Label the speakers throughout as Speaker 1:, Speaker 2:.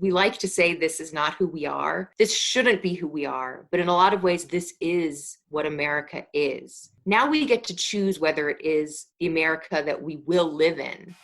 Speaker 1: we like to say this is not who we are. This shouldn't be who we are. But in a lot of ways, this is what America is. Now we get to choose whether it is the America that we will live in.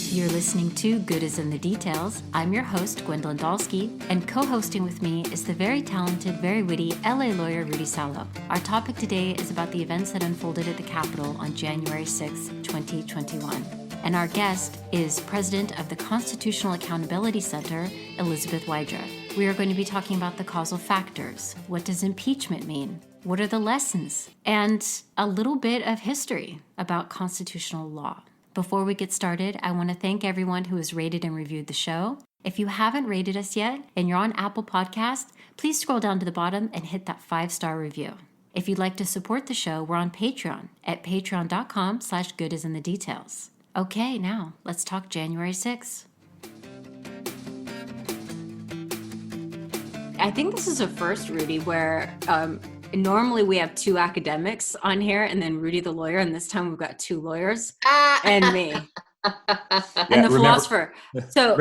Speaker 2: You're listening to Good is in the Details. I'm your host, Gwendolyn Dolske, and co-hosting with me is the very talented, very witty LA lawyer, Rudy Salo. Our topic today is about the events that unfolded at the Capitol on January 6, 2021. And our guest is President of the Constitutional Accountability Center, Elizabeth Wydra. We are going to be talking about the causal factors. What does impeachment mean? What are the lessons? And a little bit of history about constitutional law. Before we get started, I want to thank everyone who has rated and reviewed the show. If you haven't rated us yet and you're on Apple Podcasts, please scroll down to the bottom and hit that 5-star review. If you'd like to support the show, we're on Patreon at patreon.com/goodisinthedetails. Okay, now let's talk January 6th.
Speaker 3: I think this is a first, Rudy, where normally we have two academics on here and then Rudy the lawyer, and this time we've got two lawyers and me and the philosopher. So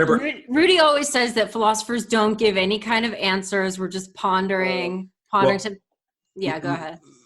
Speaker 3: Rudy always says that philosophers don't give any kind of answers. We're just pondering. Go ahead.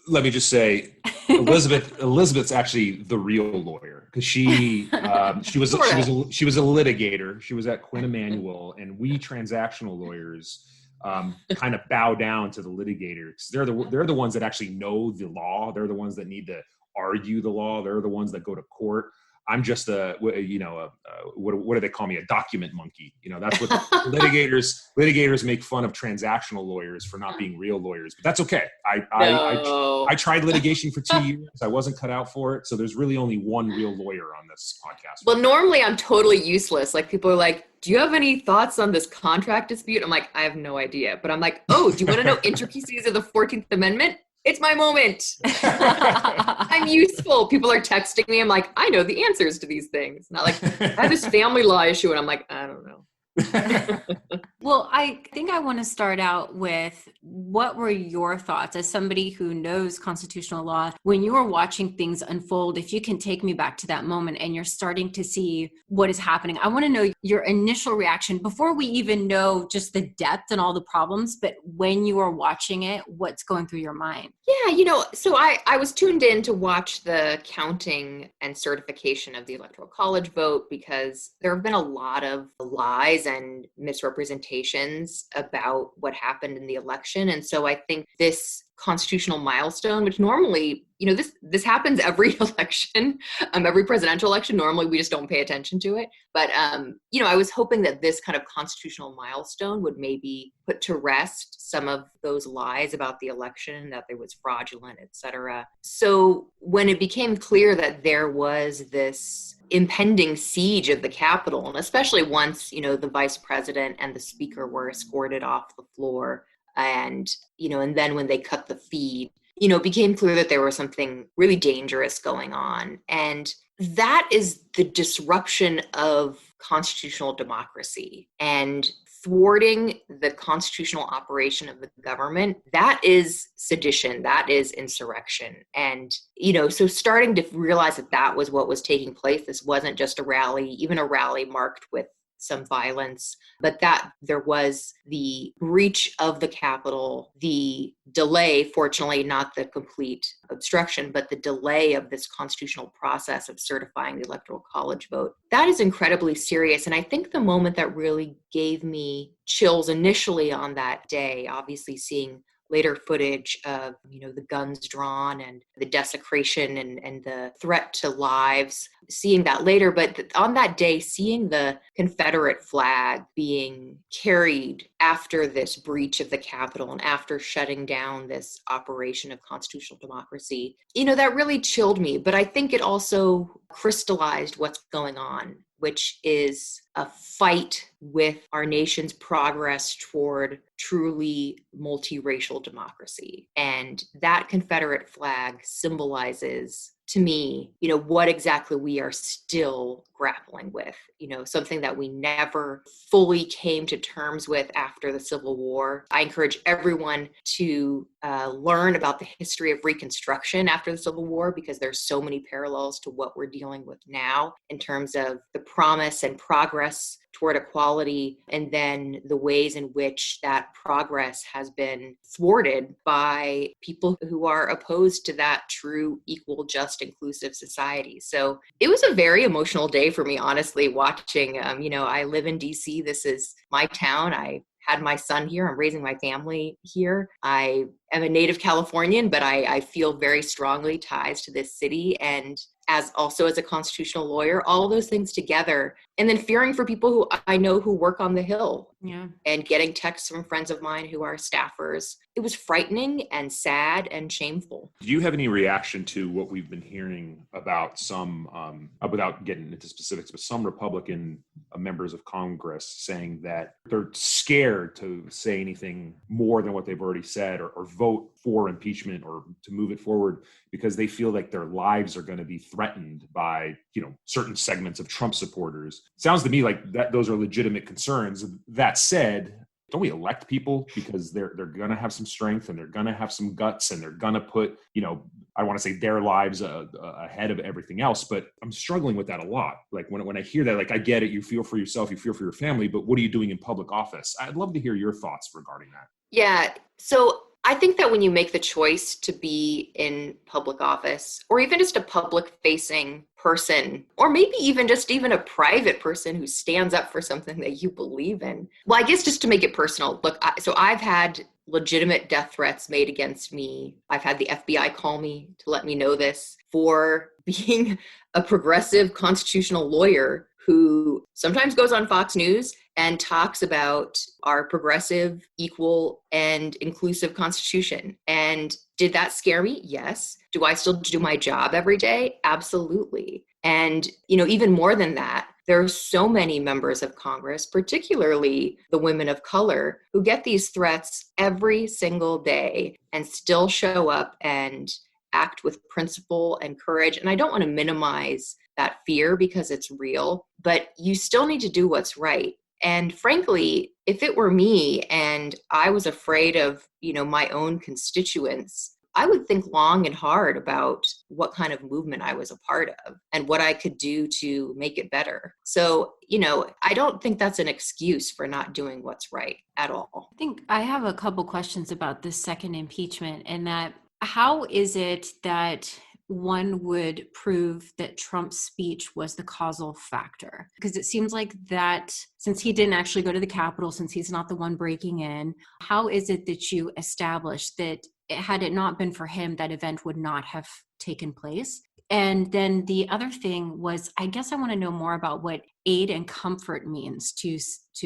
Speaker 4: Let me just say, Elizabeth's actually the real lawyer, because she was a litigator. She was at Quinn Emanuel, and we transactional lawyers kind of bow down to the litigators. They're the ones that actually know the law. They're the ones that need to argue the law. They're the ones that go to court. I'm just what do they call me? A document monkey. That's what litigators make fun of transactional lawyers for not being real lawyers, but that's okay. I tried litigation for 2 years. I wasn't cut out for it. So there's really only one real lawyer on this podcast.
Speaker 1: Well, normally I'm totally useless. Like, people are like, do you have any thoughts on this contract dispute? I'm like, I have no idea. But I'm like, oh, do you want to know intricacies of the 14th Amendment? It's my moment. I'm useful. People are texting me. I'm like, I know the answers to these things. Not like, I have this family law issue, and I'm like, I don't know.
Speaker 3: Well, I think I want to start out with, what were your thoughts as somebody who knows constitutional law when you were watching things unfold? If you can take me back to that moment and you're starting to see what is happening, I want to know your initial reaction before we even know just the depth and all the problems, but when you are watching it, what's going through your mind?
Speaker 1: Yeah, so I was tuned in to watch the counting and certification of the Electoral College vote, because there have been a lot of lies and misrepresentations about what happened in the election. And so I think this constitutional milestone, which normally, this happens every election, every presidential election. Normally we just don't pay attention to it. But, I was hoping that this kind of constitutional milestone would maybe put to rest some of those lies about the election, that it was fraudulent, et cetera. So when it became clear that there was this impending siege of the Capitol, and especially once, the vice president and the speaker were escorted off the floor, and then when they cut the feed, it became clear that there was something really dangerous going on. And that is the disruption of constitutional democracy and thwarting the constitutional operation of the government. That is sedition. That is insurrection. And, so starting to realize that was what was taking place. This wasn't just a rally, even a rally marked with some violence, but that there was the breach of the Capitol, the delay, fortunately not the complete obstruction, but the delay of this constitutional process of certifying the Electoral College vote. That is incredibly serious. And I think the moment that really gave me chills initially on that day, obviously seeing later footage of, the guns drawn and the desecration and the threat to lives, seeing that later. But on that day, seeing the Confederate flag being carried after this breach of the Capitol and after shutting down this operation of constitutional democracy, that really chilled me. But I think it also crystallized what's going on, which is a fight with our nation's progress toward truly multiracial democracy. And that Confederate flag symbolizes, to me, what exactly we are still grappling with, something that we never fully came to terms with after the Civil War. I encourage everyone to learn about the history of Reconstruction after the Civil War, because there's so many parallels to what we're dealing with now in terms of the promise and progress toward equality, and then the ways in which that progress has been thwarted by people who are opposed to that true, equal, just, inclusive society. So it was a very emotional day for me, honestly, watching. I live in DC. This is my town. I had my son here. I'm raising my family here. I am a native Californian, but I feel very strongly ties to this city. And as a constitutional lawyer, all of those things together, and then fearing for people who I know who work on the Hill, and getting texts from friends of mine who are staffers. It was frightening and sad and shameful.
Speaker 4: Do you have any reaction to what we've been hearing about some, without getting into specifics, but some Republican members of Congress saying that they're scared to say anything more than what they've already said, or vote for impeachment or to move it forward, because they feel like their lives are going to be threatened by, certain segments of Trump supporters? Sounds to me like that those are legitimate concerns. That said, don't we elect people because they're going to have some strength and they're going to have some guts and they're going to put, I want to say their lives ahead of everything else, but I'm struggling with that a lot. Like when I hear that, like, I get it, you feel for yourself, you feel for your family, but what are you doing in public office? I'd love to hear your thoughts regarding that.
Speaker 1: Yeah. So I think that when you make the choice to be in public office, or even just a public facing person, or maybe even a private person who stands up for something that you believe in. Well, I guess just to make it personal, look, so I've had legitimate death threats made against me. I've had the FBI call me to let me know this for being a progressive constitutional lawyer who sometimes goes on Fox News and talks about our progressive, equal, and inclusive Constitution. And did that scare me? Yes. Do I still do my job every day? Absolutely. And, even more than that, there are so many members of Congress, particularly the women of color, who get these threats every single day and still show up and act with principle and courage. And I don't want to minimize that fear because it's real, but you still need to do what's right. And frankly, if it were me and I was afraid of, my own constituents, I would think long and hard about what kind of movement I was a part of and what I could do to make it better. So, I don't think that's an excuse for not doing what's right at all.
Speaker 3: I think I have a couple questions about this second impeachment, and that how is it that one would prove that Trump's speech was the causal factor? Because it seems like that since he didn't actually go to the Capitol, since he's not the one breaking in, how is it that you establish that had it not been for him, that event would not have taken place? And then the other thing was, I guess I want to know more about what aid and comfort means to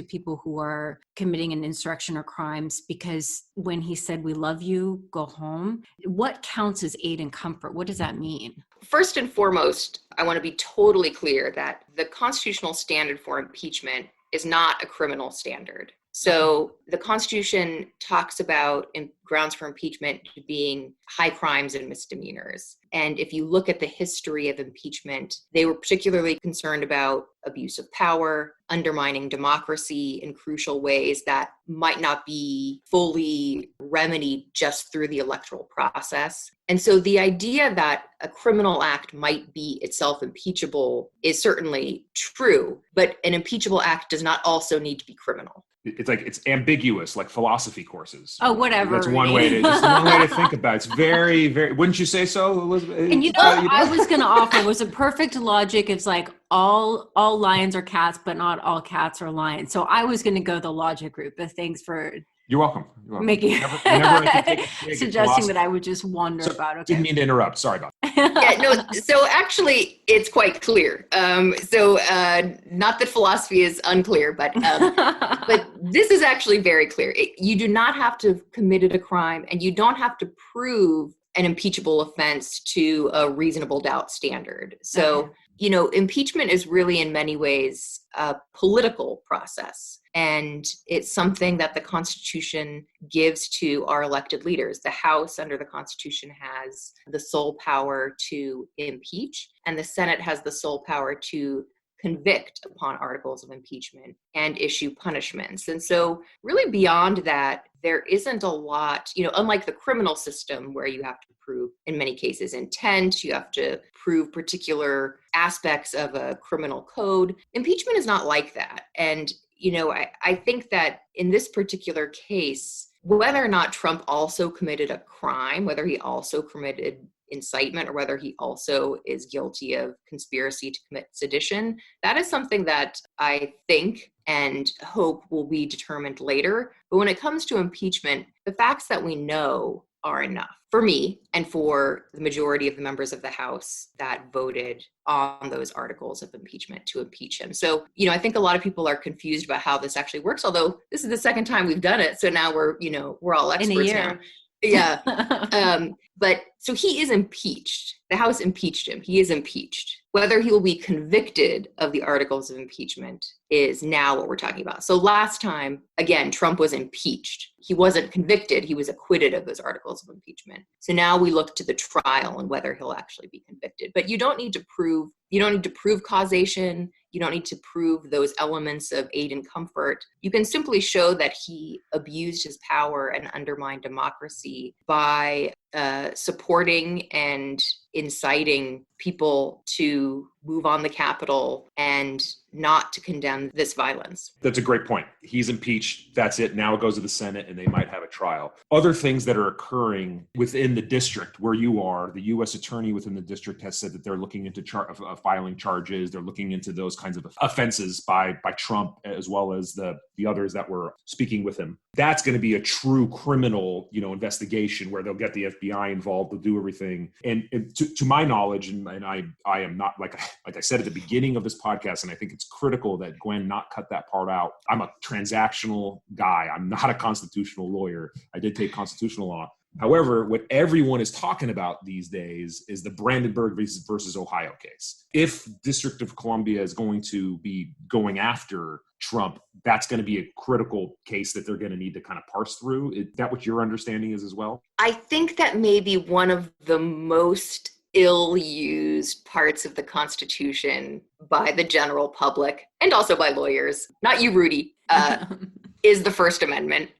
Speaker 3: people who are committing an insurrection or crimes, because when he said, "We love you, go home," what counts as aid and comfort? What does that mean?
Speaker 1: First and foremost, I want to be totally clear that the constitutional standard for impeachment is not a criminal standard. So the Constitution talks about grounds for impeachment being high crimes and misdemeanors. And if you look at the history of impeachment, they were particularly concerned about abuse of power, undermining democracy in crucial ways that might not be fully remedied just through the electoral process. And so the idea that a criminal act might be itself impeachable is certainly true, but an impeachable act does not also need to be criminal.
Speaker 4: It's like it's ambiguous, like philosophy courses.
Speaker 3: Oh, whatever.
Speaker 4: That's one way to think about it. It's very, very. Wouldn't you say so, Elizabeth?
Speaker 3: And I was going to offer was a perfect logic. It's like all lions are cats, but not all cats are lions. So I was going to go the logic route. But thanks for.
Speaker 4: You're welcome.
Speaker 3: Making suggesting that I would just wonder about. Okay.
Speaker 4: Didn't mean to interrupt. Sorry about that.
Speaker 1: Yeah, no. So actually, it's quite clear. Not that philosophy is unclear, but this is actually very clear. You do not have to have committed a crime, and you don't have to prove an impeachable offense to a reasonable doubt standard. So, impeachment is really in many ways a political process. And it's something that the Constitution gives to our elected leaders. The House under the Constitution has the sole power to impeach, and the Senate has the sole power to convict upon articles of impeachment and issue punishments. And so really beyond that, there isn't a lot, unlike the criminal system where you have to prove, in many cases, intent, you have to prove particular aspects of a criminal code. Impeachment is not like that. And, I think that in this particular case, whether or not Trump also committed a crime, whether he also committed incitement, or whether he also is guilty of conspiracy to commit sedition, that is something that I think and hope will be determined later. But when it comes to impeachment, the facts that we know are enough for me and for the majority of the members of the House that voted on those articles of impeachment to impeach him. So, I think a lot of people are confused about how this actually works, although this is the second time we've done it. So now we're all experts
Speaker 3: in a year.
Speaker 1: now. Yeah. But so he is impeached. The House impeached him. He is impeached. Whether he will be convicted of the articles of impeachment is now what we're talking about. So last time, again, Trump was impeached. He wasn't convicted. He was acquitted of those articles of impeachment. So now we look to the trial and whether he'll actually be convicted. But you don't need to prove causation. You don't need to prove those elements of aid and comfort. You can simply show that he abused his power and undermined democracy by supporting and inciting people to move on the Capitol and not to condemn this violence.
Speaker 4: That's a great point. He's impeached. That's it. Now it goes to the Senate and they might have a trial. Other things that are occurring within the district where you are, the U.S. attorney within the district has said that they're looking into filing charges. They're looking into those kinds of offenses by Trump, as well as the others that were speaking with him. That's going to be a true criminal, investigation where they'll get the FBI involved. They'll do everything. And to my knowledge, and I am not, like I said at the beginning of this podcast, and I think it's critical that Gwen not cut that part out. I'm a transactional guy. I'm not a constitutional lawyer. I did take constitutional law. However, what everyone is talking about these days is the Brandenburg versus Ohio case. If District of Columbia is going to be going after Trump, that's going to be a critical case that they're going to need to kind of parse through. Is that what your understanding is as well?
Speaker 1: I think that may be one of the most ill-used parts of the Constitution by the general public and also by lawyers, not you, Rudy, is the First Amendment.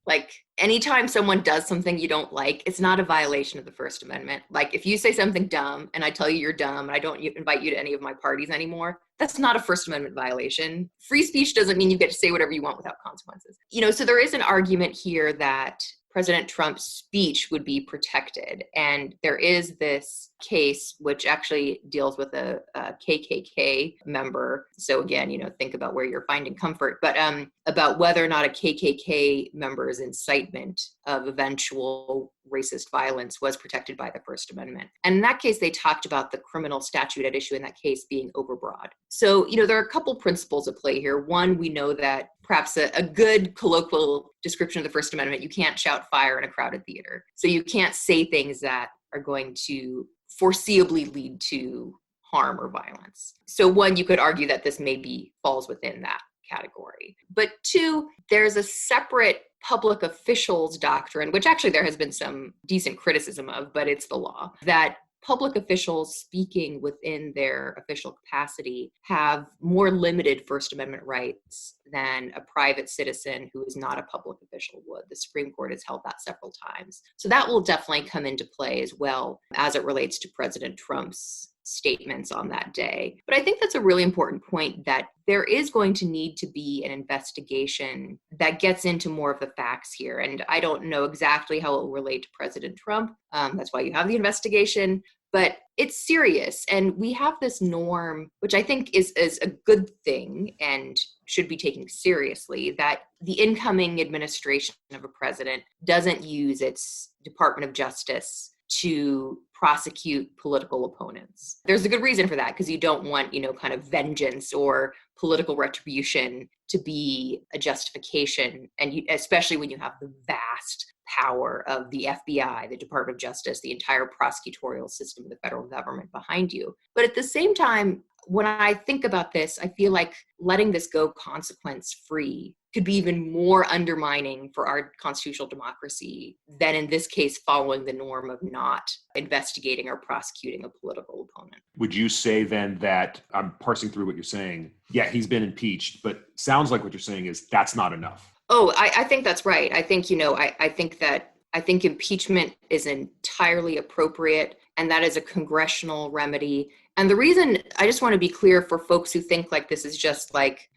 Speaker 1: Like anytime someone does something you don't like, it's not a violation of the First Amendment. Like if you say something dumb and I tell you you're dumb and I don't invite you to any of my parties anymore, that's not a First Amendment violation. Free speech doesn't mean you get to say whatever you want without consequences. So there is an argument here that President Trump's speech would be protected. And there is this case which actually deals with a KKK member. So again, think about where you're finding comfort, but about whether or not a KKK member's incitement of eventual racist violence was protected by the First Amendment. And in that case, they talked about the criminal statute at issue in that case being overbroad. So, there are a couple principles at play here. One, we know that perhaps a good colloquial description of the First Amendment, you can't shout fire in a crowded theater. So you can't say things that are going to foreseeably lead to harm or violence. So one, you could argue that this maybe falls within that category. But two, there's a separate public officials doctrine, which actually there has been some decent criticism of, but it's the law, that public officials speaking within their official capacity have more limited First Amendment rights than a private citizen who is not a public official would. The Supreme Court has held that several times. So that will definitely come into play as well as it relates to President Trump's statements on that day. But I think that's a really important point, that there is going to need to be an investigation that gets into more of the facts here. And I don't know exactly how it will relate to President Trump. That's why you have the investigation. But it's serious. And we have this norm, which I think is a good thing and should be taken seriously, that the incoming administration of a president doesn't use its Department of Justice to prosecute political opponents. There's a good reason for that, because you don't want, kind of vengeance or political retribution to be a justification. And especially when you have the vast power of the FBI, the Department of Justice, the entire prosecutorial system of the federal government behind you. But at the same time, when I think about this, I feel like letting this go consequence free could be even more undermining for our constitutional democracy than in this case following the norm of not investigating or prosecuting a political opponent.
Speaker 4: Would you say then that, I'm parsing through what you're saying, yeah, he's been impeached, but sounds like what you're saying is that's not enough.
Speaker 1: Oh, I think that's right. I think, I think impeachment is entirely appropriate, and that is a congressional remedy. And the reason, I just want to be clear for folks who think like this is just like,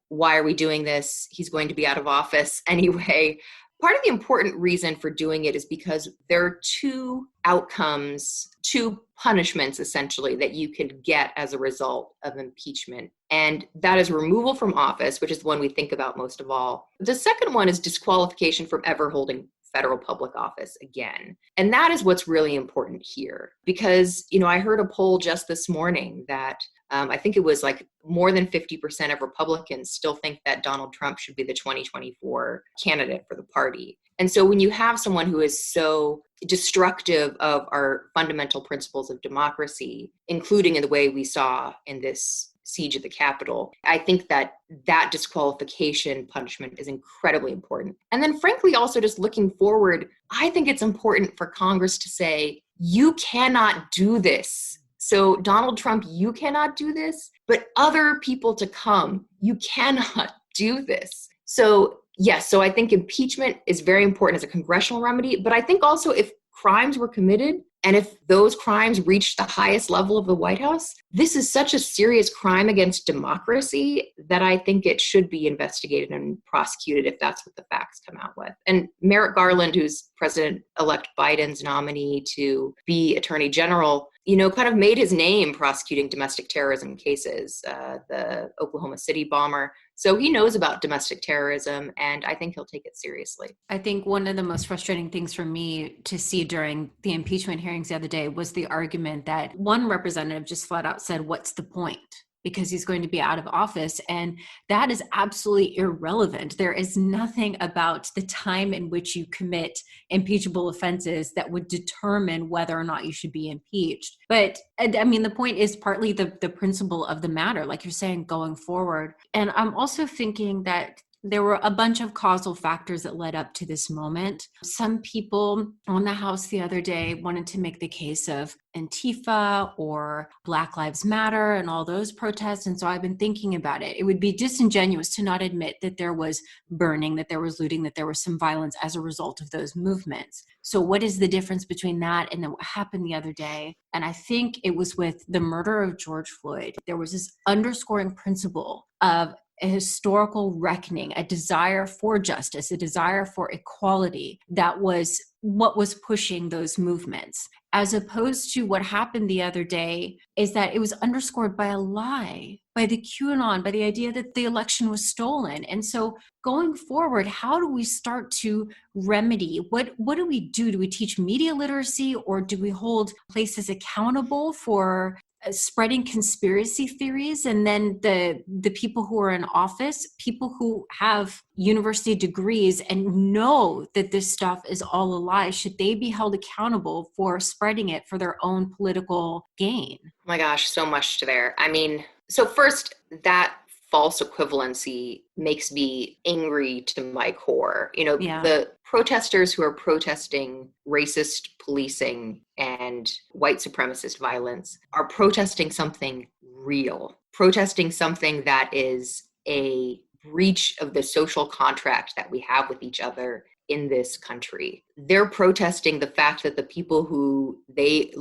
Speaker 1: why are we doing this? He's going to be out of office anyway. Part of the important reason for doing it is because there are two outcomes, two punishments essentially that you can get as a result of impeachment. And that is removal from office, which is the one we think about most of all. The second one is disqualification from ever holding federal public office again. And that is what's really important here. Because, I heard a poll just this morning that I think it was like more than 50% of Republicans still think that Donald Trump should be the 2024 candidate for the party. And so when you have someone who is so destructive of our fundamental principles of democracy, including in the way we saw in this siege of the Capitol, I think that disqualification punishment is incredibly important. And then frankly, also just looking forward, I think it's important for Congress to say, you cannot do this. So Donald Trump, you cannot do this, but other people to come, you cannot do this. So yes, so I think impeachment is very important as a congressional remedy, but I think also if crimes were committed, and if those crimes reach the highest level of the White House, this is such a serious crime against democracy that I think it should be investigated and prosecuted if that's what the facts come out with. And Merrick Garland, who's President-elect Biden's nominee to be Attorney General, kind of made his name prosecuting domestic terrorism cases, the Oklahoma City bomber. So he knows about domestic terrorism, and I think he'll take it seriously.
Speaker 3: I think one of the most frustrating things for me to see during the impeachment hearings the other day was the argument that one representative just flat out said, what's the point? Because he's going to be out of office. And that is absolutely irrelevant. There is nothing about the time in which you commit impeachable offenses that would determine whether or not you should be impeached. But I mean, the point is partly the principle of the matter, like you're saying, going forward. And I'm also thinking that there were a bunch of causal factors that led up to this moment. Some people on the House the other day wanted to make the case of Antifa or Black Lives Matter and all those protests. And so I've been thinking about it. It would be disingenuous to not admit that there was burning, that there was looting, that there was some violence as a result of those movements. So what is the difference between that and then what happened the other day? And I think it was with the murder of George Floyd. There was this underscoring principle of a historical reckoning, a desire for justice, a desire for equality that was what was pushing those movements. As opposed to what happened the other day is that it was underscored by a lie, by the QAnon, by the idea that the election was stolen. And so going forward, how do we start to remedy? What do we do? Do we teach media literacy, or do we hold places accountable for spreading conspiracy theories? And then the people who are in office, people who have university degrees and know that this stuff is all a lie, should they be held accountable for spreading it for their own political gain?
Speaker 1: Oh my gosh, so much to there. I mean, so first, that false equivalency makes me angry to my core. The protesters who are protesting racist policing and white supremacist violence are protesting something real, protesting something that is a breach of the social contract that we have with each other in this country. They're protesting the fact that the people who they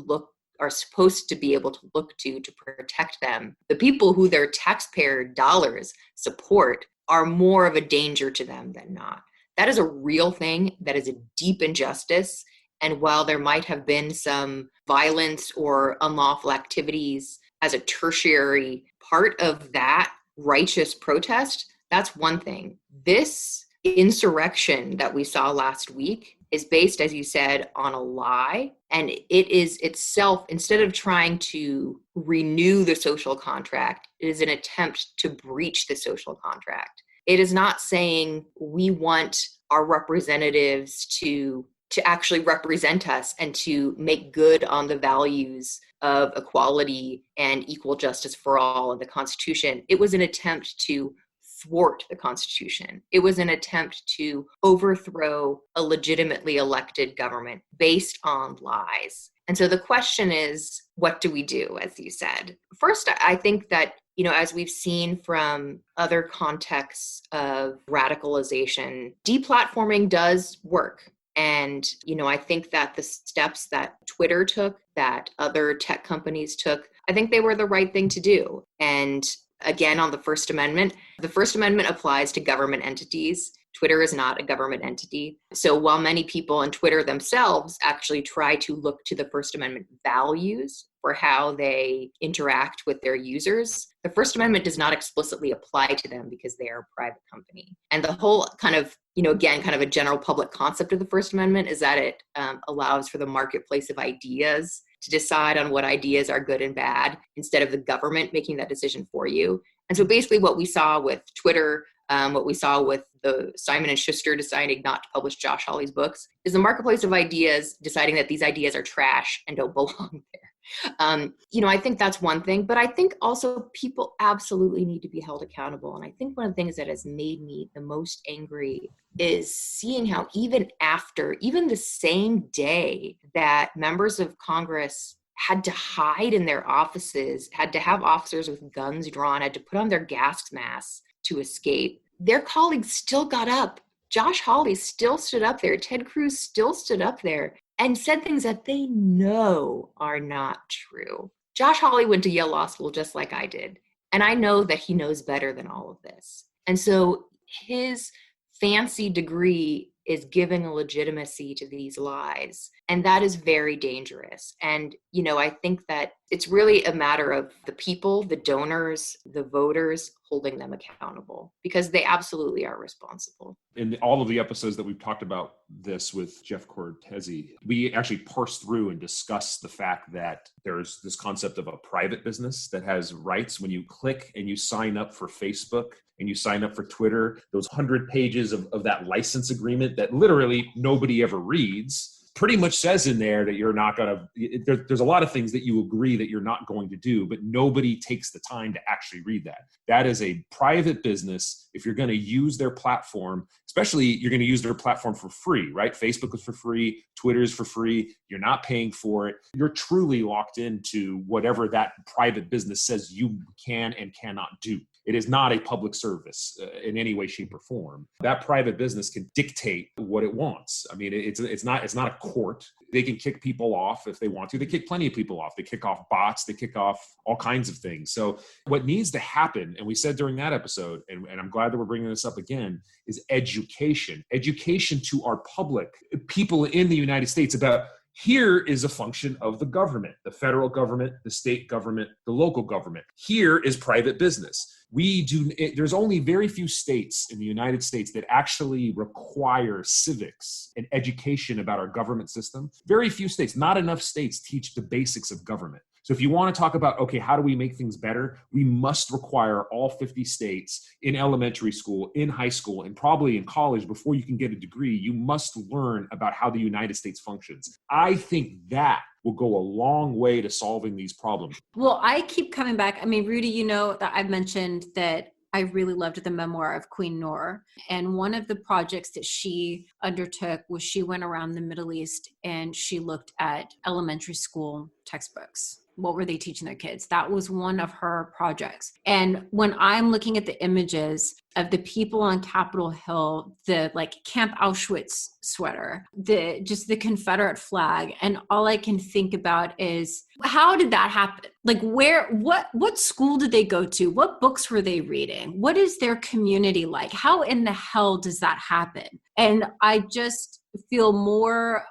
Speaker 1: are supposed to be able to look to protect them, the people who their taxpayer dollars support, are more of a danger to them than not. That is a real thing. That is a deep injustice. And while there might have been some violence or unlawful activities as a tertiary part of that righteous protest, that's one thing. This insurrection that we saw last week is based, as you said, on a lie. And it is itself, instead of trying to renew the social contract, it is an attempt to breach the social contract. It is not saying we want our representatives to to actually represent us and to make good on the values of equality and equal justice for all in the Constitution. It was an attempt to thwart the Constitution. It was an attempt to overthrow a legitimately elected government based on lies. And so the question is, what do we do, as you said? First, I think that, as we've seen from other contexts of radicalization, deplatforming does work. And, I think that the steps that Twitter took, that other tech companies took, I think they were the right thing to do. And again, on the First Amendment applies to government entities. Twitter is not a government entity. So while many people on Twitter themselves actually try to look to the First Amendment values for how they interact with their users, the First Amendment does not explicitly apply to them because they are a private company. And the whole kind of a general public concept of the First Amendment is that it allows for the marketplace of ideas to decide on what ideas are good and bad instead of the government making that decision for you. And so basically what we saw with Twitter, what we saw with the Simon & Schuster deciding not to publish Josh Hawley's books, is the marketplace of ideas deciding that these ideas are trash and don't belong there. I think that's one thing, but I think also people absolutely need to be held accountable. And I think one of the things that has made me the most angry is seeing how even the same day that members of Congress had to hide in their offices, had to have officers with guns drawn, had to put on their gas masks to escape, their colleagues still got up. Josh Hawley still stood up there. Ted Cruz still stood up there and said things that they know are not true. Josh Hawley went to Yale Law School just like I did. And I know that he knows better than all of this. And so his fancy degree is giving a legitimacy to these lies. And that is very dangerous. And, I think that it's really a matter of the people, the donors, the voters holding them accountable because they absolutely are responsible.
Speaker 4: In all of the episodes that we've talked about this with Jeff Cortese, we actually parse through and discuss the fact that there's this concept of a private business that has rights. When you click and you sign up for Facebook and you sign up for Twitter, those 100 pages of that license agreement that literally nobody ever reads pretty much says in there that you're not going to, there's a lot of things that you agree that you're not going to do, but nobody takes the time to actually read that. That is a private business. If you're going to use their platform, especially you're going to use their platform for free, right? Facebook is for free. Twitter is for free. You're not paying for it. You're truly locked into whatever that private business says you can and cannot do. It is not a public service in any way, shape, or form. That private business can dictate what it wants. I mean, it's not a court. They can kick people off if they want to. They kick plenty of people off. They kick off bots. They kick off all kinds of things. So what needs to happen, and we said during that episode, and I'm glad that we're bringing this up again, is education. Education to our public, people in the United States about here is a function of the government, the federal government, the state government, the local government. Here is private business. There's only very few states in the United States that actually require civics and education about our government system. Very few states, not enough states teach the basics of government. So if you want to talk about, okay, how do we make things better? We must require all 50 states in elementary school, in high school, and probably in college before you can get a degree. You must learn about how the United States functions. I think that will go a long way to solving these problems.
Speaker 3: Well, I keep coming back. I mean, Rudy, that I've mentioned that I really loved the memoir of Queen Noor. And one of the projects that she undertook was she went around the Middle East and she looked at elementary school textbooks. What were they teaching their kids? That was one of her projects. And when I'm looking at the images of the people on Capitol Hill, the Camp Auschwitz sweater, the Confederate flag, and all I can think about is, how did that happen? What school did they go to? What books were they reading? What is their community like? How in the hell does that happen? And I just feel more,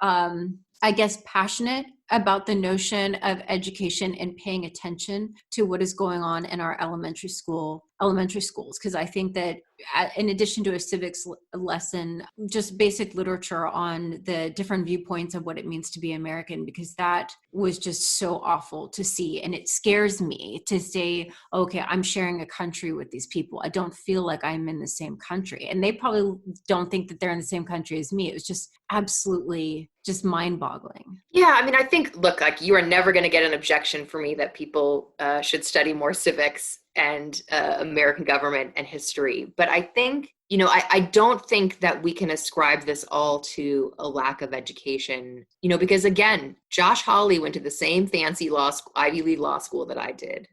Speaker 3: passionate about the notion of education and paying attention to what is going on in our elementary schools. Because I think that in addition to a civics lesson, just basic literature on the different viewpoints of what it means to be American, because that was just so awful to see. And it scares me to say, okay, I'm sharing a country with these people. I don't feel like I'm in the same country. And they probably don't think that they're in the same country as me. It was just absolutely just mind-boggling.
Speaker 1: Yeah, I mean, I think, look, like you are never going to get an objection for me that people should study more civics and American government and history. But I think, I don't think that we can ascribe this all to a lack of education, because again, Josh Hawley went to the same fancy Ivy League law school that I did.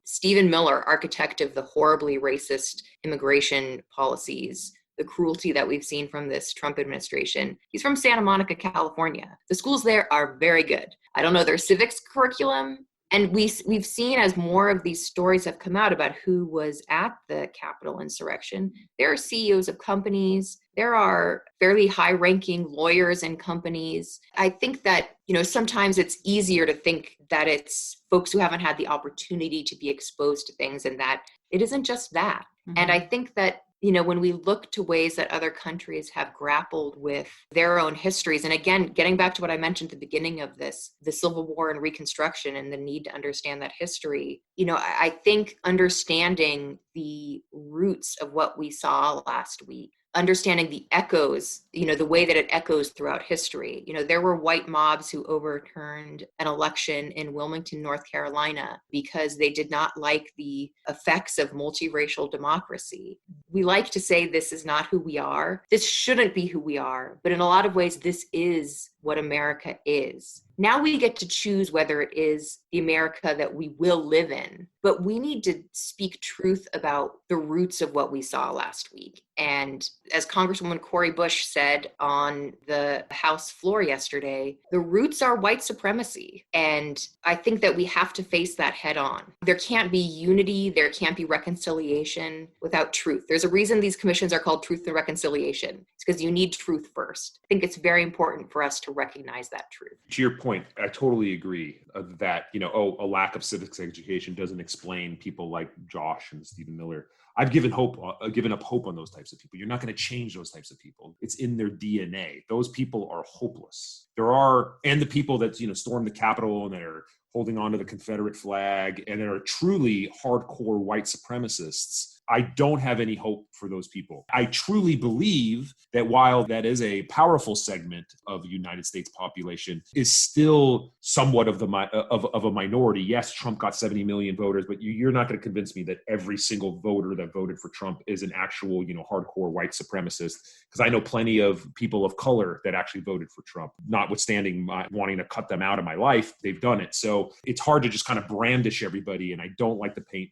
Speaker 1: Stephen Miller, architect of the horribly racist immigration policies, the cruelty that we've seen from this Trump administration. He's from Santa Monica, California. The schools there are very good. I don't know their civics curriculum. And we've seen, as more of these stories have come out about who was at the Capitol insurrection, there are CEOs of companies, there are fairly high-ranking lawyers in companies. I think that, sometimes it's easier to think that it's folks who haven't had the opportunity to be exposed to things, and that it isn't just that. Mm-hmm. And I think that, when we look to ways that other countries have grappled with their own histories, and again, getting back to what I mentioned at the beginning of this, the Civil War and Reconstruction and the need to understand that history, I think understanding the roots of what we saw last week, understanding the echoes, the way that it echoes throughout history. There were white mobs who overturned an election in Wilmington, North Carolina, because they did not like the effects of multiracial democracy. We like to say this is not who we are. This shouldn't be who we are. But in a lot of ways, this is what America is. Now we get to choose whether it is the America that we will live in, but we need to speak truth about the roots of what we saw last week. And as Congresswoman Cori Bush said on the House floor yesterday, the roots are white supremacy. And I think that we have to face that head on. There can't be unity, there can't be reconciliation without truth. There's a reason these commissions are called Truth and Reconciliation. It's because you need truth first. I think it's very important for us to recognize that truth.
Speaker 4: To your point, I totally agree that, a lack of civics education doesn't explain people like Josh and Stephen Miller. I've given up hope on those types of people. You're not going to change those types of people. It's in their DNA. Those people are hopeless. And the people that, stormed the Capitol and that are holding on to the Confederate flag and that are truly hardcore white supremacists, I don't have any hope for those people. I truly believe that while that is a powerful segment of the United States population, is still somewhat of a minority. Yes, Trump got 70 million voters, but you're not going to convince me that every single voter that voted for Trump is an actual, hardcore white supremacist. Because I know plenty of people of color that actually voted for Trump, notwithstanding my wanting to cut them out of my life. They've done it. So it's hard to just kind of brandish everybody. And I don't like to paint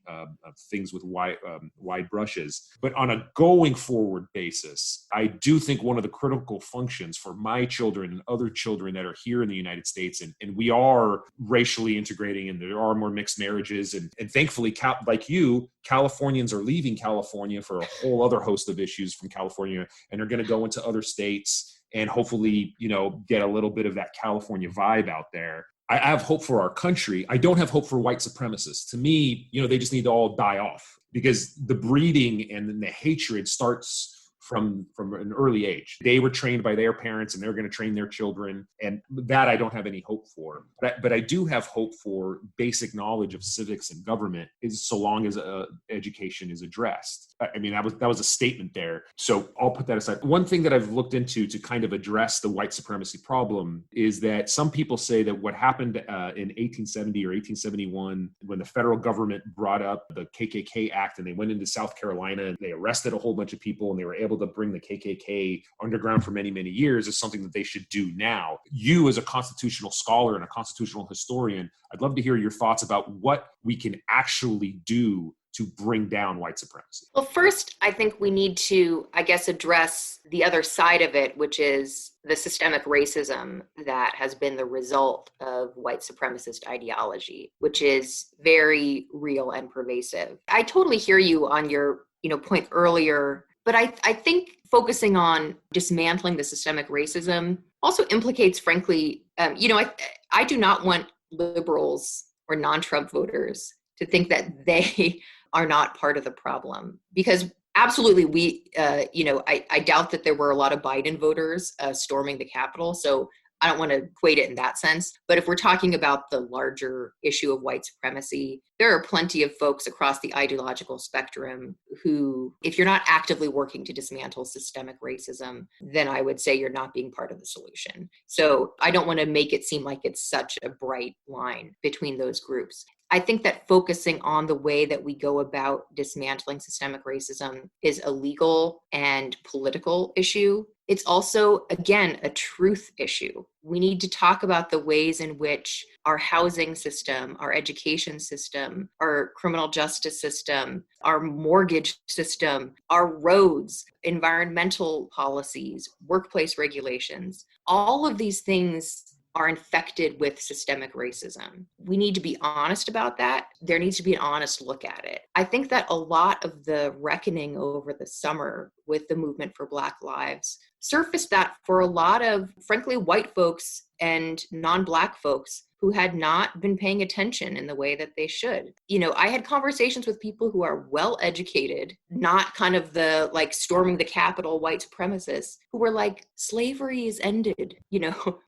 Speaker 4: things with wide brushes. But on a going forward basis, I do think one of the critical functions for my children and other children that are here in the United States, and we are racially integrating and there are more mixed marriages. And thankfully, like you, Californians are leaving California for a whole other host of issues from California and are going to go into other states and hopefully, get a little bit of that California vibe out there. I have hope for our country. I don't have hope for white supremacists. To me, they just need to all die off, because the breeding and then the hatred starts from an early age. They were trained by their parents and they're going to train their children. And that I don't have any hope for. But I do have hope for basic knowledge of civics and government, is so long as education is addressed. I mean, that was a statement there. So I'll put that aside. One thing that I've looked into to kind of address the white supremacy problem is that some people say that what happened in 1870 or 1871, when the federal government brought up the KKK Act and they went into South Carolina and they arrested a whole bunch of people and they were able to bring the KKK underground for many, many years, is something that they should do now. You, as a constitutional scholar and a constitutional historian, I'd love to hear your thoughts about what we can actually do to bring down white supremacy.
Speaker 1: Well, first, I think we need to, address the other side of it, which is the systemic racism that has been the result of white supremacist ideology, which is very real and pervasive. I totally hear you on your, point earlier. But I think focusing on dismantling the systemic racism also implicates, frankly, I do not want liberals or non-Trump voters to think that they are not part of the problem, because Absolutely. I doubt that there were a lot of Biden voters storming the Capitol. So I don't want to equate it in that sense. But if we're talking about the larger issue of white supremacy, there are plenty of folks across the ideological spectrum who, if you're not actively working to dismantle systemic racism, then I would say you're not being part of the solution. So I don't want to make it seem like it's such a bright line between those groups. I think that focusing on the way that we go about dismantling systemic racism is a legal and political issue. It's also, again, a truth issue. We need to talk about the ways in which our housing system, our education system, our criminal justice system, our mortgage system, our roads, environmental policies, workplace regulations, all of these things are infected with systemic racism. We need to be honest about that. There needs to be an honest look at it. I think that a lot of the reckoning over the summer with the movement for Black Lives surfaced that for a lot of, frankly, white folks and non-Black folks who had not been paying attention in the way that they should. I had conversations with people who are well educated, not kind of the like storming the Capitol white supremacists, who were like, slavery is ended,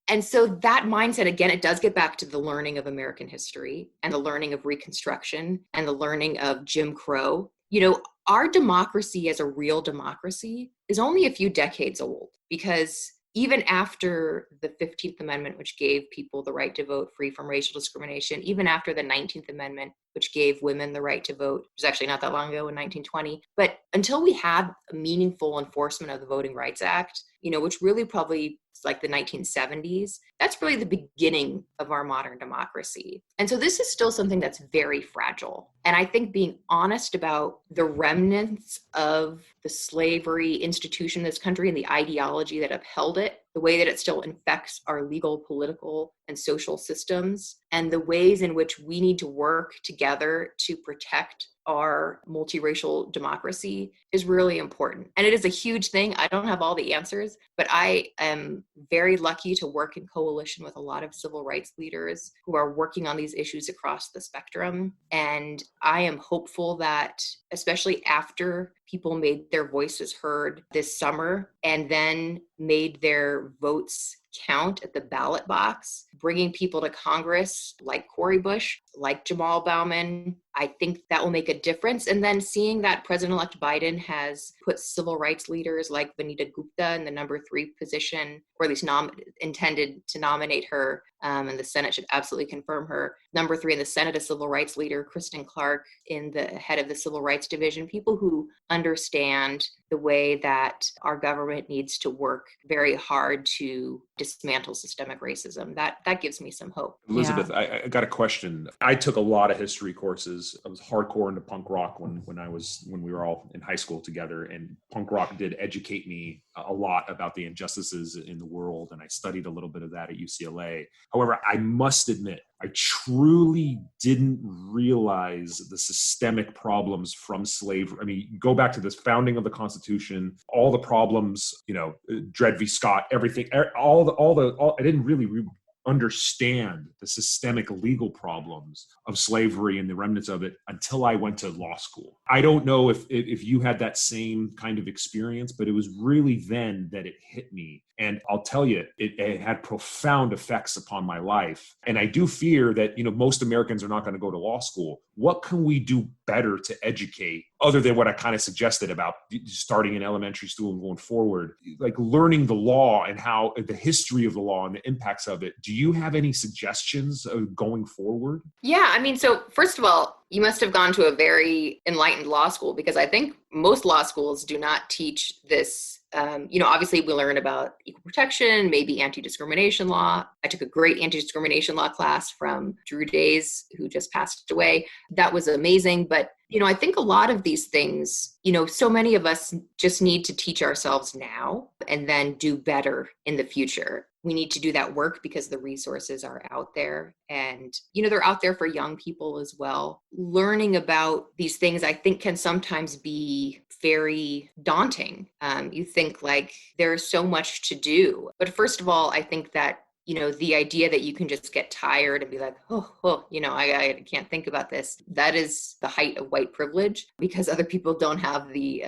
Speaker 1: And so that mindset, again, it does get back to the learning of American history and the learning of Reconstruction and the learning of Jim Crow. Our democracy as a real democracy is only a few decades old, because even after the 15th Amendment, which gave people the right to vote free from racial discrimination, even after the 19th Amendment, which gave women the right to vote, which was actually not that long ago in 1920, but until we had a meaningful enforcement of the Voting Rights Act, which really probably like the 1970s, that's really the beginning of our modern democracy. And so this is still something that's very fragile. And I think being honest about the remnants of the slavery institution in this country and the ideology that upheld it, the way that it still infects our legal, political, and social systems, and the ways in which we need to work together to protect our multiracial democracy is really important. And it is a huge thing. I don't have all the answers, but I am very lucky to work in coalition with a lot of civil rights leaders who are working on these issues across the spectrum. And I am hopeful that, especially after people made their voices heard this summer and then made their votes count at the ballot box, bringing people to Congress like Cori Bush, like Jamal Bowman, I think that will make a difference. And then seeing that President-elect Biden has put civil rights leaders like Vanita Gupta in the number 3 position, or at least intended to nominate her, and the Senate should absolutely confirm her. Number 3 in the Senate, a civil rights leader, Kristen Clark, in the head of the Civil Rights Division, people who understand the way that our government needs to work very hard to dismantle systemic racism. That gives me some hope.
Speaker 4: Elizabeth, yeah. I got a question. I took a lot of history courses. I was hardcore into punk rock when we were all in high school together, and punk rock did educate me a lot about the injustices in the world, and I studied a little bit of that at UCLA. However, I must admit, I truly didn't realize the systemic problems from slavery. I mean, go back to this founding of the Constitution, all the problems, Dred v. Scott, everything, I didn't really understand the systemic legal problems of slavery and the remnants of it until I went to law school. I don't know if you had that same kind of experience, but it was really then that it hit me. And I'll tell you, it had profound effects upon my life. And I do fear that, most Americans are not going to go to law school. What can we do better to educate, other than what I kind of suggested about starting in elementary school and going forward, like learning the law and how the history of the law and the impacts of it? Do you have any suggestions going forward?
Speaker 1: Yeah, I mean, so first of all, you must have gone to a very enlightened law school, because I think most law schools do not teach this. Obviously we learn about equal protection, maybe anti-discrimination law. I took a great anti-discrimination law class from Drew Days, who just passed away. That was amazing. But, I think a lot of these things, so many of us just need to teach ourselves now and then do better in the future. We need to do that work because the resources are out there, and, they're out there for young people as well. Learning about these things, I think, can sometimes be very daunting. You think like there's so much to do. But first of all, I think that the idea that you can just get tired and be like, I can't think about this. That is the height of white privilege, because other people don't have the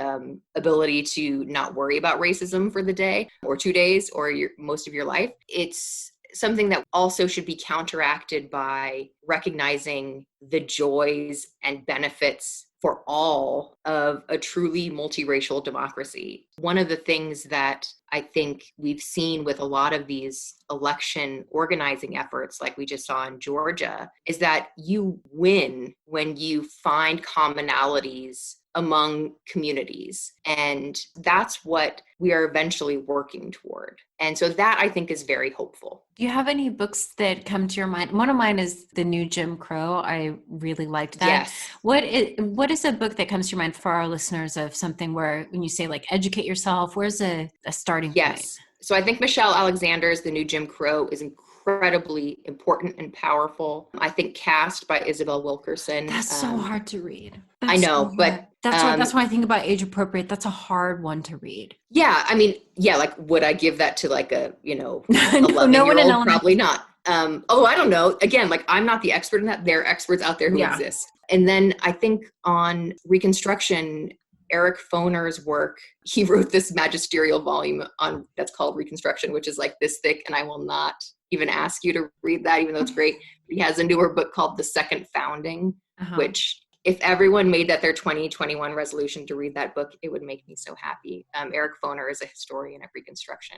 Speaker 1: ability to not worry about racism for the day or 2 days or most of your life. It's something that also should be counteracted by recognizing the joys and benefits for all of a truly multiracial democracy. One of the things that I think we've seen with a lot of these election organizing efforts, like we just saw in Georgia, is that you win when you find commonalities among communities. And that's what we are eventually working toward. And so that, I think, is very hopeful.
Speaker 3: Do you have any books that come to your mind? One of mine is The New Jim Crow. I really liked that.
Speaker 1: Yes.
Speaker 3: What is a book that comes to your mind for our listeners of something where, when you say like educate yourself, where's a starting point?
Speaker 1: Yes. So I think Michelle Alexander's The New Jim Crow is incredibly important and powerful. I think Caste by Isabel Wilkerson.
Speaker 3: That's so hard to read.
Speaker 1: I know, but
Speaker 3: that's why I think about age appropriate. That's a hard one to read.
Speaker 1: Yeah. I mean, like, would I give that to like a,
Speaker 3: 11-year-old?
Speaker 1: Probably not. I don't know. Again, like, I'm not the expert in that. There are experts out there who exist. And then I think on Reconstruction, Eric Foner's work, he wrote this magisterial volume that's called Reconstruction, which is like this thick, and I will not even ask you to read that, even though it's great. He has a newer book called The Second Founding, which, if everyone made that their 2021 resolution to read that book, it would make me so happy. Eric Foner is a historian of Reconstruction.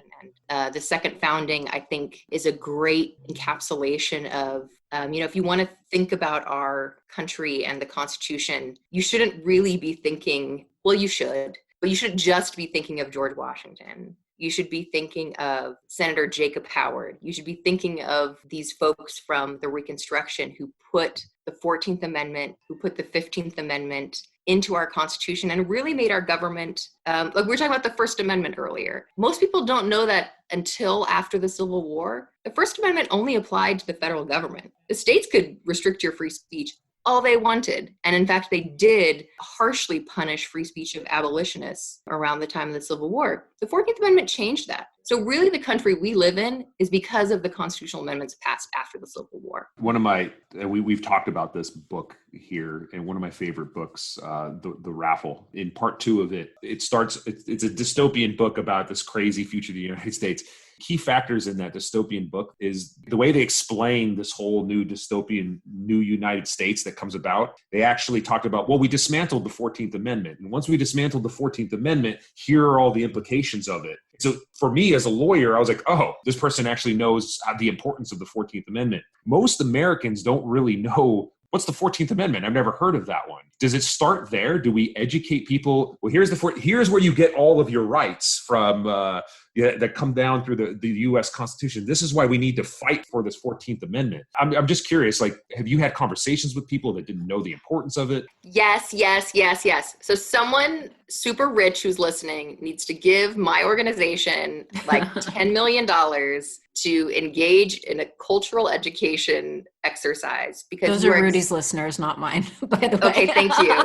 Speaker 1: And The Second Founding, I think, is a great encapsulation of, if you want to think about our country and the Constitution, you shouldn't really be thinking, well, you should, but you shouldn't just be thinking of George Washington. You should be thinking of Senator Jacob Howard. You should be thinking of these folks from the Reconstruction who put the 14th Amendment, who put the 15th Amendment into our Constitution and really made our government, like we were talking about the First Amendment earlier. Most people don't know that until after the Civil War, the First Amendment only applied to the federal government. The states could restrict your free speech all they wanted. And in fact, they did harshly punish free speech of abolitionists around the time of the Civil War. The 14th Amendment changed that. So really the country we live in is because of the constitutional amendments passed after the Civil War.
Speaker 4: One of my, we've talked about this book here, and one of my favorite books, The Raffle. In part 2 of it, it's a dystopian book about this crazy future of the United States. Key factors in that dystopian book is the way they explain this whole new dystopian, new United States that comes about. They actually talked about, we dismantled the 14th Amendment. And once we dismantled the 14th Amendment, here are all the implications of it. So for me as a lawyer, I was like, this person actually knows the importance of the 14th Amendment. Most Americans don't really know what's the 14th Amendment. I've never heard of that one. Does it start there? Do we educate people? Well, here's where you get all of your rights from that come down through the U.S. Constitution. This is why we need to fight for this 14th Amendment. I'm just curious, like, have you had conversations with people that didn't know the importance of it?
Speaker 1: Yes. So someone super rich who's listening needs to give my organization like $10 million to engage in a cultural education exercise, because
Speaker 3: those are Rudy's listeners, not mine, by the way.
Speaker 1: Okay, thank you.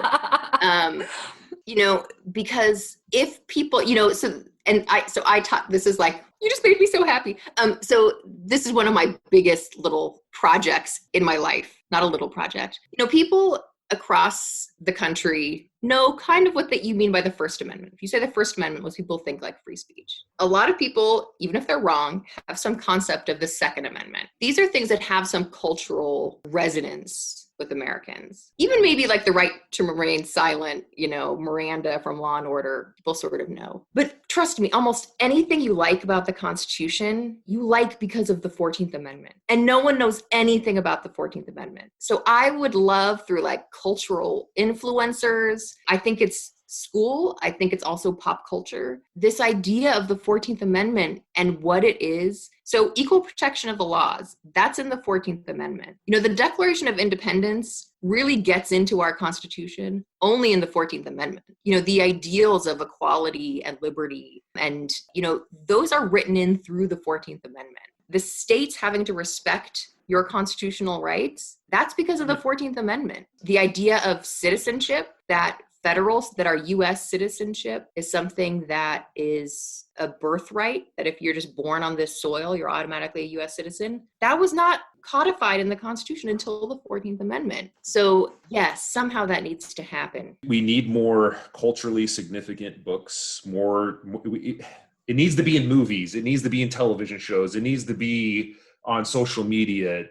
Speaker 1: Because if people, I taught, this is like, you just made me so happy. So this is one of my biggest little projects in my life, not a little project. People across the country know kind of what you mean by the First Amendment. If you say the First Amendment, most people think like free speech. A lot of people, even if they're wrong, have some concept of the Second Amendment. These are things that have some cultural resonance with Americans. Even maybe like the right to remain silent, Miranda from Law and Order, people sort of know. But trust me, almost anything you like about the Constitution, you like because of the 14th Amendment. And no one knows anything about the 14th Amendment. So I would love, through like cultural influencers, I think it's school, I think it's also pop culture, this idea of the 14th Amendment and what it is. So equal protection of the laws, that's in the 14th Amendment. The Declaration of Independence really gets into our Constitution only in the 14th Amendment. The ideals of equality and liberty, and, those are written in through the 14th Amendment. The states having to respect your constitutional rights, that's because of the 14th Amendment. The idea of citizenship, that that our U.S. citizenship is something that is a birthright, that if you're just born on this soil, you're automatically a U.S. citizen. That was not codified in the Constitution until the 14th Amendment. So yes, somehow that needs to happen.
Speaker 4: We need more culturally significant books, it needs to be in movies. It needs to be in television shows. It needs to be on social media.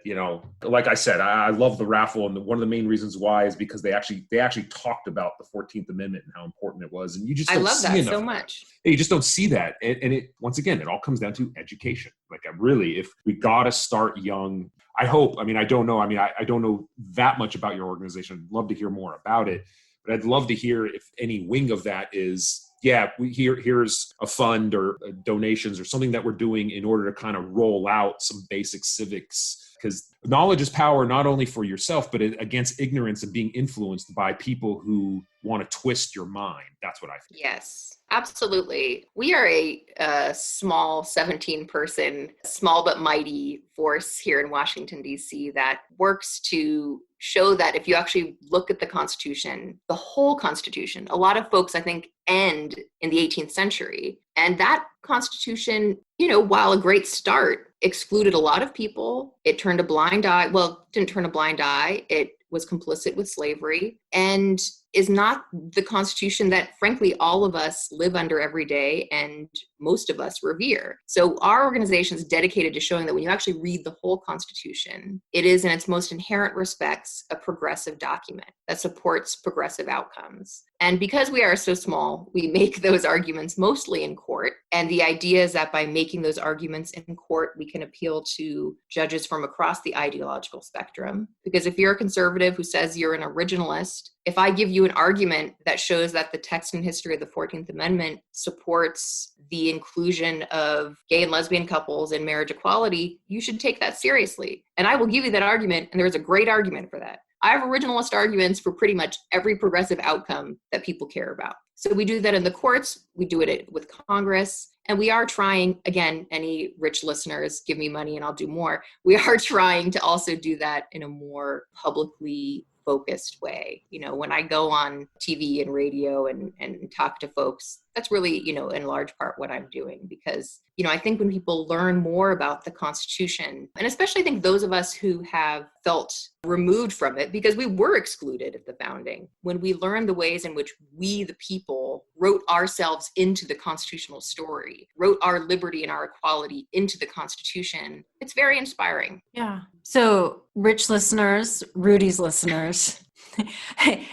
Speaker 4: Like I said, I love the raffle, and one of the main reasons why is because they actually talked about the 14th Amendment and how important it was, and you just
Speaker 1: I
Speaker 4: don't
Speaker 1: love
Speaker 4: see
Speaker 1: that so
Speaker 4: enough.
Speaker 1: much.
Speaker 4: You just don't see that, and it once again, it all comes down to education. Like, if we gotta start young. I hope. I don't know. I don't know that much about your organization. I'd love to hear more about it, but I'd love to hear if any wing of that is, here's a fund or donations or something that we're doing in order to kind of roll out some basic civics, because knowledge is power, not only for yourself, but against ignorance and being influenced by people who want to twist your mind. That's what I think.
Speaker 1: Yes, absolutely. We are a small 17-person, small but mighty force here in Washington, D.C. that works to show that if you actually look at the Constitution, the whole Constitution, a lot of folks, I think, end in the 18th century. And that Constitution, while a great start, excluded a lot of people. It turned a blind eye. Well, didn't turn a blind eye. It was complicit with slavery and is not the Constitution that, frankly, all of us live under every day and most of us revere. So our organization is dedicated to showing that when you actually read the whole Constitution, it is in its most inherent respects a progressive document that supports progressive outcomes. And because we are so small, we make those arguments mostly in court. And the idea is that by making those arguments in court, we can appeal to judges from across the ideological spectrum. Because if you're a conservative who says you're an originalist, if I give you an argument that shows that the text and history of the 14th Amendment supports the inclusion of gay and lesbian couples in marriage equality, you should take that seriously. And I will give you that argument, and there's a great argument for that. I have originalist arguments for pretty much every progressive outcome that people care about. So we do that in the courts, we do it with Congress, and we are trying, again, any rich listeners, give me money and I'll do more. We are trying to also do that in a more publicly focused way. When I go on TV and radio and talk to folks, that's really, in large part what I'm doing, because, I think when people learn more about the Constitution, and especially I think those of us who have felt removed from it because we were excluded at the founding, when we learn the ways in which we, the people, wrote ourselves into the constitutional story, wrote our liberty and our equality into the Constitution, it's very inspiring.
Speaker 3: Yeah. So rich listeners, Rudy's listeners,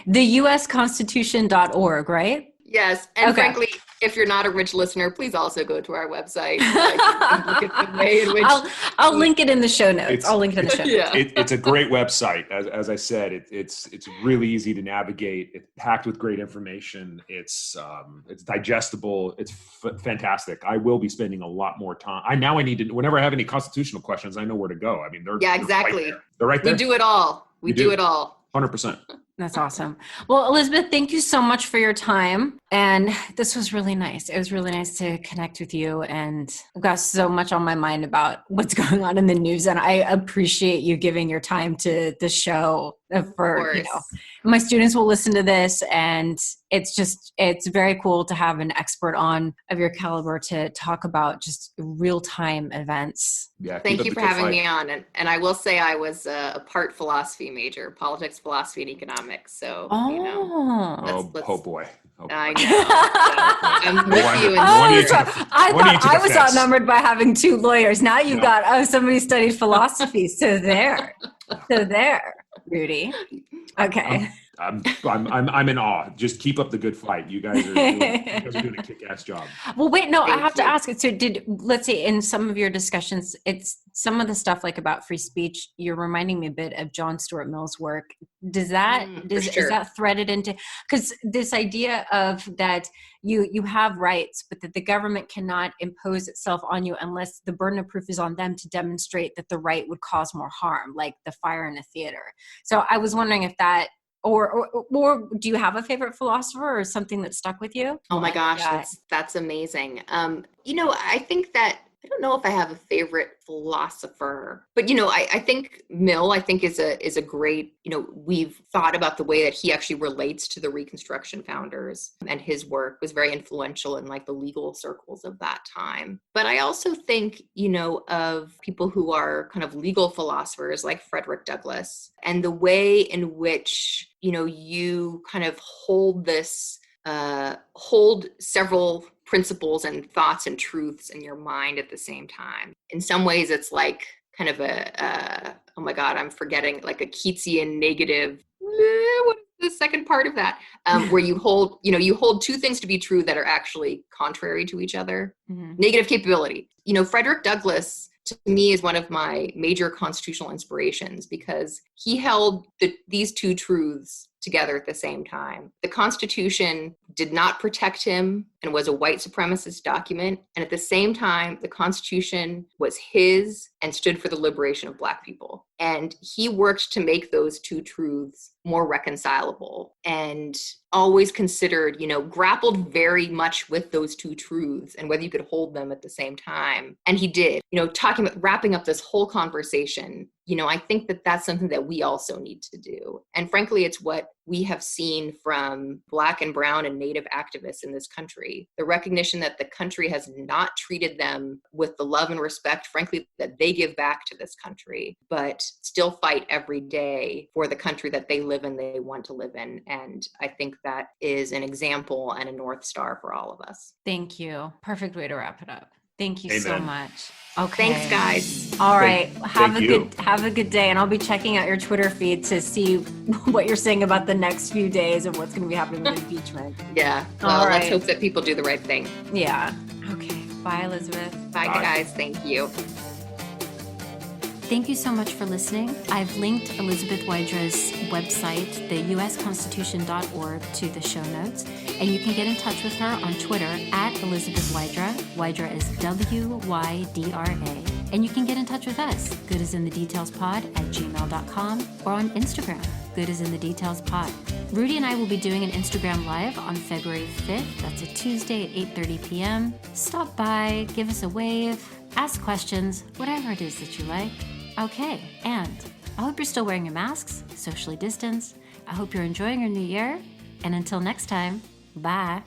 Speaker 3: the usconstitution.org, right?
Speaker 1: Yes. And
Speaker 3: okay.
Speaker 1: Frankly, if you're not a rich listener, please also go to our website. Look at the way in which
Speaker 3: I'll link it in the show notes.
Speaker 1: Yeah.
Speaker 4: It's a great website. As I said, it's really easy to navigate. It's packed with great information. It's digestible. It's fantastic. I will be spending a lot more time. I need to, whenever I have any constitutional questions, I know where to go.
Speaker 1: Exactly.
Speaker 4: They're right there.
Speaker 1: We do it all. We do it all.
Speaker 4: 100%.
Speaker 3: That's awesome. Well, Elizabeth, thank you so much for your time. And this was really nice. It was really nice to connect with you. And I've got so much on my mind about what's going on in the news. And I appreciate you giving your time to the show for, my students will listen to this. And it's very cool to have an expert on of your caliber to talk about just real-time events.
Speaker 4: Yeah.
Speaker 1: Thank you for having me on. And I will say I was a part philosophy major, politics, philosophy, and economics. So,
Speaker 4: oh boy.
Speaker 1: I know. I'm with you.
Speaker 3: I was outnumbered by having two lawyers. Now you've got, somebody studied philosophy. So there, Rudy. Okay.
Speaker 4: I'm in awe. Just keep up the good fight. You guys are doing a kick-ass job.
Speaker 3: Well, wait, no, I have to ask. So let's say in some of your discussions, it's some of the stuff like about free speech, you're reminding me a bit of John Stuart Mill's work. Is that threaded into, because this idea of that you have rights, but that the government cannot impose itself on you unless the burden of proof is on them to demonstrate that the right would cause more harm, like the fire in a theater. So I was wondering if that, or do you have a favorite philosopher or something that stuck with you?
Speaker 1: Oh my gosh, that's amazing. I don't know if I have a favorite philosopher, but I think Mill, I think is a great, we've thought about the way that he actually relates to the Reconstruction founders, and his work was very influential in like the legal circles of that time. But I also think, of people who are kind of legal philosophers like Frederick Douglass, and the way in which, you kind of hold several principles and thoughts and truths in your mind at the same time. In some ways, it's like kind of oh my God, I'm forgetting, like a Keatsian negative. What is the second part of that? Where you hold two things to be true that are actually contrary to each other. Mm-hmm. Negative capability. Frederick Douglass, to me, is one of my major constitutional inspirations, because he held these two truths together at the same time. The Constitution did not protect him and was a white supremacist document. And at the same time, the Constitution was his and stood for the liberation of Black people. And he worked to make those two truths more reconcilable, and always considered, grappled very much with those two truths and whether you could hold them at the same time. And he did, talking about wrapping up this whole conversation. I think that that's something that we also need to do. And frankly, it's what we have seen from Black and Brown and Native activists in this country. The recognition that the country has not treated them with the love and respect, frankly, that they give back to this country, but still fight every day for the country that they live in, they want to live in. And I think that is an example and a North Star for all of us.
Speaker 3: Thank you. Perfect way to wrap it up. Thank you so much.
Speaker 1: Okay. Thanks, guys.
Speaker 3: All right. Have a good day. And I'll be checking out your Twitter feed to see what you're saying about the next few days of what's going to be happening with impeachment.
Speaker 1: Yeah. Well, let's hope that people do the right thing.
Speaker 3: Yeah. Okay. Bye, Elizabeth.
Speaker 1: Bye, guys. Thank you.
Speaker 2: Thank you so much for listening. I've linked Elizabeth Wydra's website, the usconstitution.org, to the show notes, and you can get in touch with her on Twitter at Elizabeth Wydra. Wydra is WYDRA. And you can get in touch with us, goodisinthedetailspod@gmail.com, or on Instagram, goodisinthedetailspod. Rudy and I will be doing an Instagram Live on February 5th. That's a Tuesday at 8:30 p.m. Stop by, give us a wave, ask questions, whatever it is that you like. Okay, and I hope you're still wearing your masks, socially distanced. I hope you're enjoying your new year. And until next time, bye.